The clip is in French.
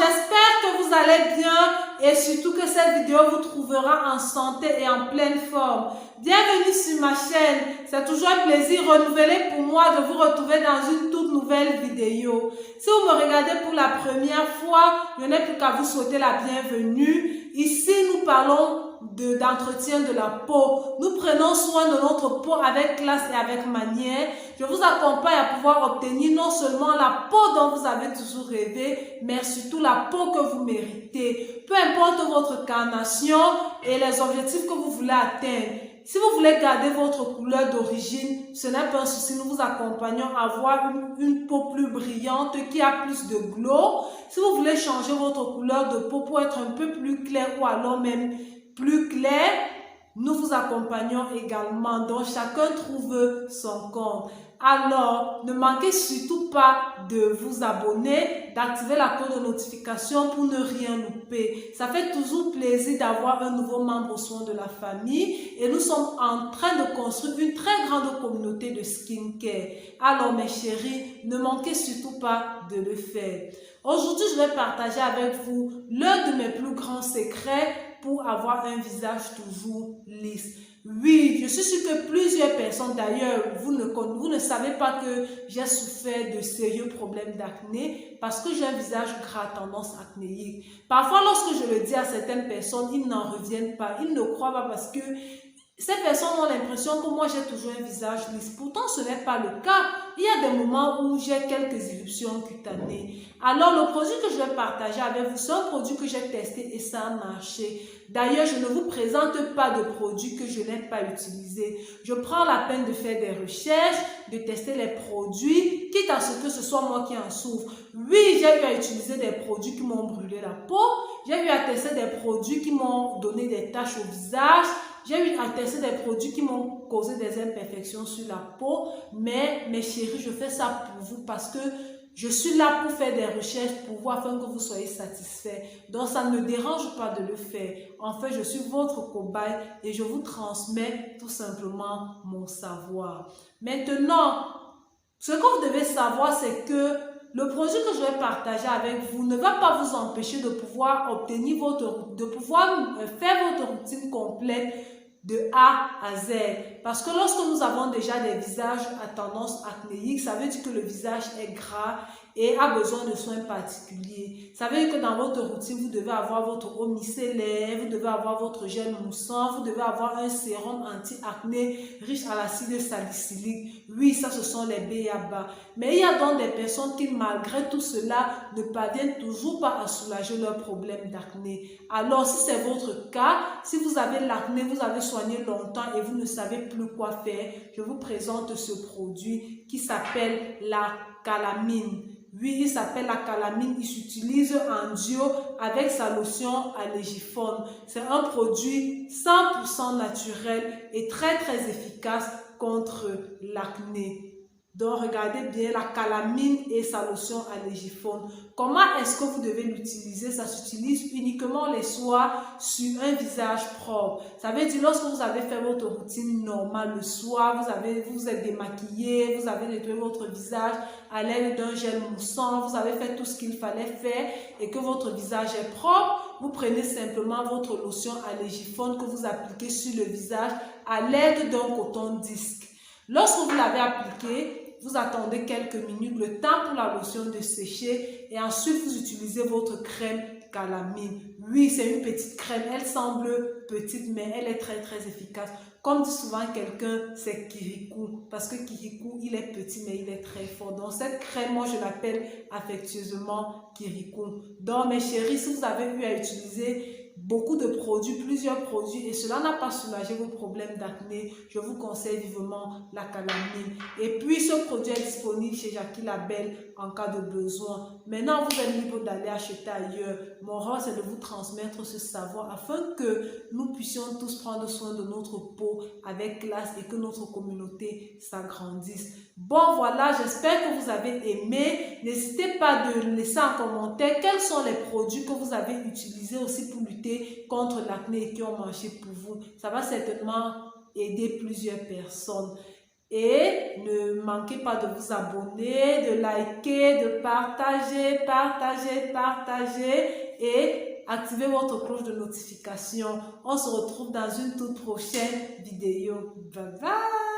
j'espère que vous allez bien et surtout que cette vidéo vous trouvera en santé et en pleine forme. Bienvenue sur ma chaîne, c'est toujours un plaisir renouvelé pour moi de vous retrouver dans une toute nouvelle vidéo. Si vous me regardez pour la première fois, je n'ai plus qu'à vous souhaiter la bienvenue. Ici, nous parlons d'entretien de la peau. Nous prenons soin de notre peau avec classe et avec manière. Je vous accompagne à pouvoir obtenir non seulement la peau dont vous avez toujours rêvé, mais surtout la peau que vous méritez. Peu importe votre carnation et les objectifs que vous voulez atteindre. Si vous voulez garder votre couleur d'origine, ce n'est pas un souci. Nous vous accompagnons à avoir une peau plus brillante qui a plus de glow. Si vous voulez changer votre couleur de peau pour être un peu plus clair ou alors même plus clair, nous vous accompagnons également. Donc, chacun trouve son compte. Alors, ne manquez surtout pas de vous abonner, d'activer la cloche de notification pour ne rien louper. Ça fait toujours plaisir d'avoir un nouveau membre au sein de la famille et nous sommes en train de construire une très grande communauté de skincare. Alors, mes chéris, ne manquez surtout pas de le faire. Aujourd'hui, je vais partager avec vous l'un de mes plus grands secrets pour avoir un visage toujours lisse. Oui, je suis sûre que plusieurs personnes, d'ailleurs, vous ne savez pas que j'ai souffert de sérieux problèmes d'acné parce que j'ai un visage gras tendance acnéique. Parfois, lorsque je le dis à certaines personnes, ils n'en reviennent pas, ils ne croient pas parce que ces personnes ont l'impression que moi j'ai toujours un visage lisse. Pourtant, ce n'est pas le cas. Il y a des moments où j'ai quelques éruptions cutanées. Alors, le produit que je vais partager avec vous, c'est un produit que j'ai testé et ça a marché. D'ailleurs, je ne vous présente pas de produits que je n'ai pas utilisés. Je prends la peine de faire des recherches, de tester les produits, quitte à ce que ce soit moi qui en souffre. Oui, j'ai eu à utiliser des produits qui m'ont brûlé la peau. J'ai eu à tester des produits qui m'ont donné des taches au visage. J'ai eu à tester des produits qui m'ont causé des imperfections sur la peau. Mais, mes chéris, je fais ça pour vous parce que je suis là pour faire des recherches pour vous afin que vous soyez satisfaits. Donc, ça ne me dérange pas de le faire. En fait, je suis votre cobaye et je vous transmets tout simplement mon savoir. Maintenant, ce que vous devez savoir, c'est que le produit que je vais partager avec vous ne va pas vous empêcher de pouvoir obtenir faire votre routine complète de A à Z. Parce que lorsque nous avons déjà des visages à tendance acnéique, ça veut dire que le visage est gras et a besoin de soins particuliers. Ça veut dire que dans votre routine, vous devez avoir votre eau micellaire, vous devez avoir votre gel moussant, vous devez avoir un sérum anti-acné riche à l'acide salicylique. Oui, ça ce sont les B.A.B.A. Mais il y a donc des personnes qui, malgré tout cela, ne parviennent toujours pas à soulager leurs problèmes d'acné. Alors, si c'est votre cas, si vous avez l'acné, vous avez soigné longtemps et vous ne savez plus quoi faire, je vous présente ce produit qui s'appelle la calamine. Oui, il s'appelle la calamine. Il s'utilise en duo avec sa lotion allégifone. C'est un produit 100% naturel et très efficace contre l'acné. Donc, regardez bien la calamine et sa lotion allégifone. Comment est-ce que vous devez l'utiliser? Ça s'utilise uniquement les soirs sur un visage propre. Ça veut dire lorsque vous avez fait votre routine normale le soir, vous êtes démaquillé, vous avez nettoyé votre visage à l'aide d'un gel moussant, vous avez fait tout ce qu'il fallait faire et que votre visage est propre, vous prenez simplement votre lotion allégifone que vous appliquez sur le visage à l'aide d'un coton disque. Lorsque vous l'avez appliqué, vous attendez quelques minutes, le temps pour la lotion de sécher et ensuite vous utilisez votre crème calamine. Oui, c'est une petite crème, elle semble petite mais elle est très efficace. Comme dit souvent quelqu'un, c'est Kirikou parce que Kirikou, il est petit mais il est très fort. Donc cette crème, moi je l'appelle affectueusement Kirikou. Donc mes chéris, si vous avez eu à utiliser beaucoup de produits, plusieurs produits et cela n'a pas soulagé vos problèmes d'acné, je vous conseille vivement la calamine. Et puis ce produit est disponible chez Jackie Labelle en cas de besoin. Maintenant, vous êtes libre d'aller acheter ailleurs. Mon rôle, c'est de vous transmettre ce savoir afin que nous puissions tous prendre soin de notre peau avec classe et que notre communauté s'agrandisse. Bon, voilà, j'espère que vous avez aimé. N'hésitez pas de laisser en commentaire quels sont les produits que vous avez utilisés aussi pour lutter contre l'acné et qui ont marché pour vous. Ça va certainement aider plusieurs personnes. Et ne manquez pas de vous abonner, de liker, de partager et activez votre cloche de notification. On se retrouve dans une toute prochaine vidéo. Bye bye!